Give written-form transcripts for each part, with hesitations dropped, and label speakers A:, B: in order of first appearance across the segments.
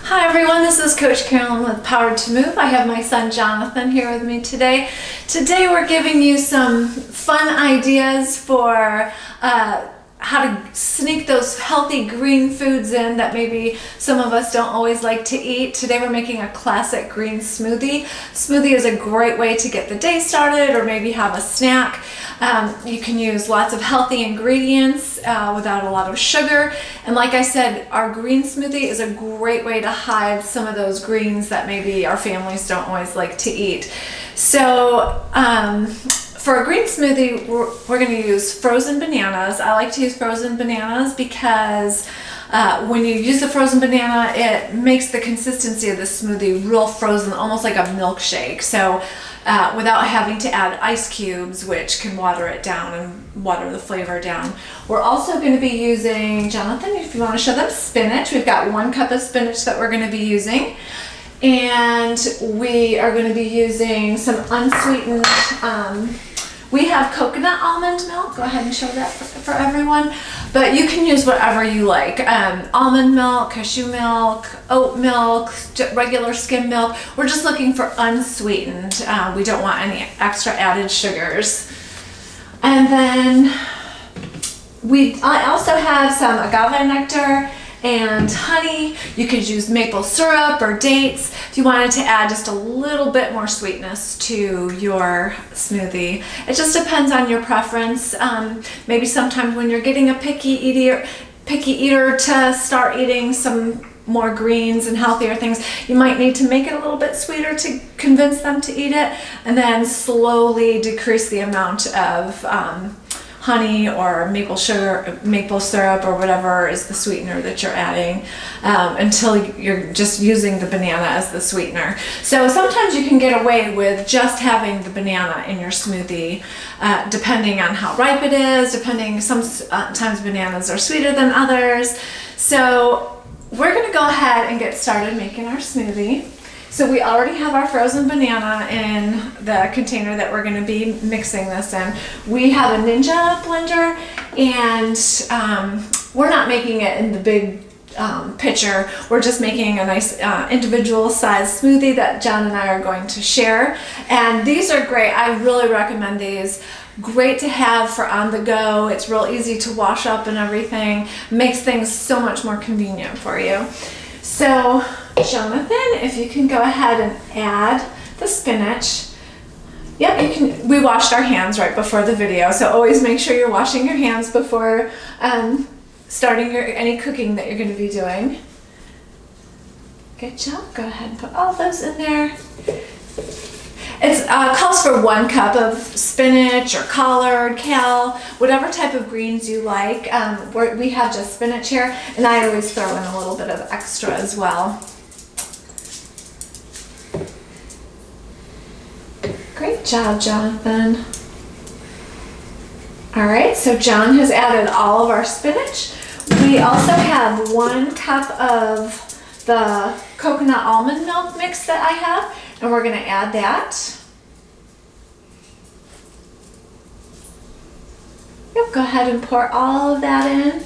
A: Hi everyone, this is Coach Carolyn with Powered to Move. I have my son Jonathan here with me today. Today we're giving you some fun ideas for how to sneak those healthy green foods in that maybe some of us don't always like to eat. Today we're making a classic green smoothie. Smoothie is a great way to get the day started or maybe have a snack. You can use lots of healthy ingredients without a lot of sugar. And like I said, our green smoothie is a great way to hide some of those greens that maybe our families don't always like to eat. So for a green smoothie, we're going to use frozen bananas. I like to use frozen bananas because when you use the frozen banana, it makes the consistency of the smoothie real frozen, almost like a milkshake. So without having to add ice cubes, which can water it down and water the flavor down. We're also going to be using, Jonathan, if you want to show them, spinach. We've got 1 cup of spinach that we're going to be using. And we are going to be using some unsweetened, we have coconut almond milk. Go ahead and show that for everyone. But you can use whatever you like. Almond milk, cashew milk, oat milk, regular skim milk. We're just looking for unsweetened. We don't want any extra added sugars. And then I also have some agave nectar and honey. You could use maple syrup or dates if you wanted to add just a little bit more sweetness to your smoothie. It just depends on your preference. Maybe sometimes when you're getting a picky eater to start eating some more greens and healthier things, you might need to make it a little bit sweeter to convince them to eat it, and then slowly decrease the amount of honey or maple syrup or whatever is the sweetener that you're adding until you're just using the banana as the sweetener. So sometimes you can get away with just having the banana in your smoothie depending on how ripe it is, sometimes bananas are sweeter than others. So we're going to go ahead and get started making our smoothie. So we already have our frozen banana in the container that we're going to be mixing this in. We have a Ninja blender, and we're not making it in the big pitcher. We're just making a nice individual size smoothie that John and I are going to share. And these are great. I really recommend these. Great to have for on the go. It's real easy to wash up and everything. Makes things so much more convenient for you. So Jonathan, if you can go ahead and add the spinach. Yep, you can. We washed our hands right before the video, so always make sure you're washing your hands before starting any cooking that you're going to be doing. Good job. Go ahead and put all those in there. It calls for 1 cup of spinach or collard, kale, whatever type of greens you like. We have just spinach here, and I always throw in a little bit of extra as well. Great job, Jonathan. All right, so John has added all of our spinach. We also have 1 cup of the coconut almond milk mix that I have, and we're going to add that. Yep, go ahead and pour all of that in.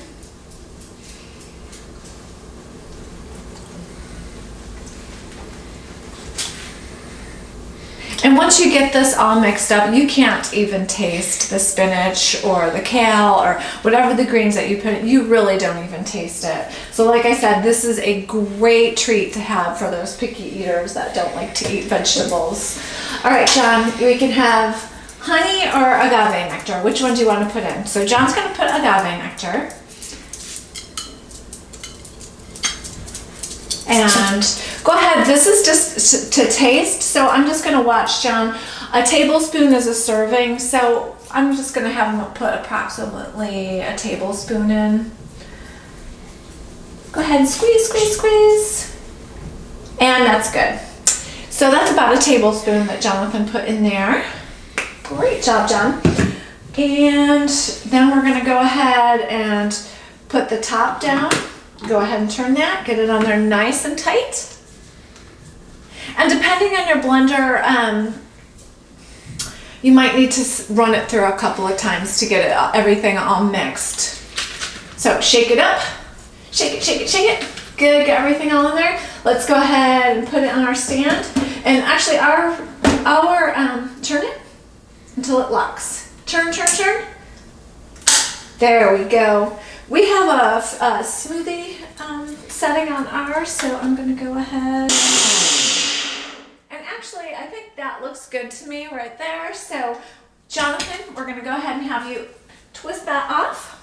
A: And once you get this all mixed up, you can't even taste the spinach or the kale or whatever the greens that you put in. You really don't even taste it. So like I said, this is a great treat to have for those picky eaters that don't like to eat vegetables. All right, John, we can have honey or agave nectar. Which one do you want to put in? So John's going to put agave nectar. And go ahead, this is just to taste, so I'm just going to watch John. A tablespoon is a serving, so I'm just going to have him put approximately a tablespoon in. Go ahead and squeeze, squeeze, squeeze. And that's good. So that's about a tablespoon that Jonathan put in there. Great job, John. And then we're going to go ahead and put the top down. Go ahead and turn that, get it on there nice and tight. And depending on your blender, you might need to run it through a couple of times to get everything all mixed. So shake it up, shake it, shake it, shake it. Good, get everything all in there. let's go ahead and put it on our stand. And actually turn it until it locks. Turn, turn, turn. There we go. We have a smoothie setting on ours, so I'm gonna go ahead. And actually, I think that looks good to me right there. So, Jonathan, we're gonna go ahead and have you twist that off.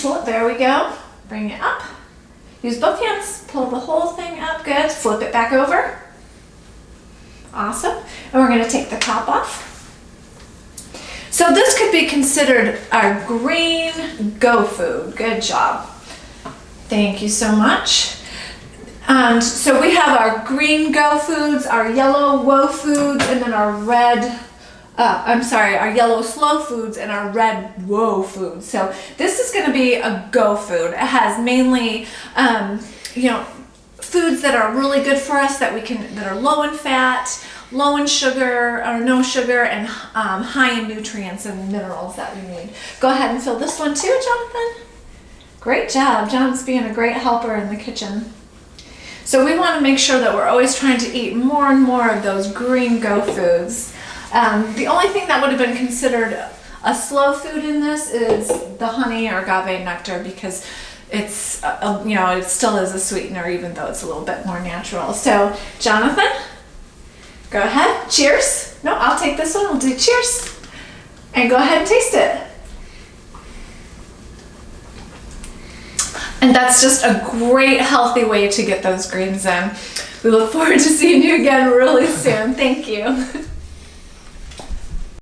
A: Pull it, there we go. Bring it up. Use both hands, pull the whole thing up, good. Flip it back over. Awesome. And we're gonna take the top off. So this could be considered our green go food. Good job. Thank you so much. So we have our green go foods, our yellow whoa foods, and then our red, our yellow slow foods and our red whoa foods. So this is gonna be a go food. It has mainly, foods that are really good for us that are low in fat, low in sugar or no sugar, and high in nutrients and minerals that we need. Go ahead and fill this one too, Jonathan. Great job. John's being a great helper in the kitchen. So we want to make sure that we're always trying to eat more and more of those green go foods. The only thing that would have been considered a slow food in this is the honey or agave nectar, because it's it still is a sweetener even though it's a little bit more natural. So Jonathan, go ahead. Cheers. No, I'll take this one. We'll do cheers. And go ahead and taste it. And that's just a great healthy way to get those greens in. We look forward to seeing you again really soon. Thank you.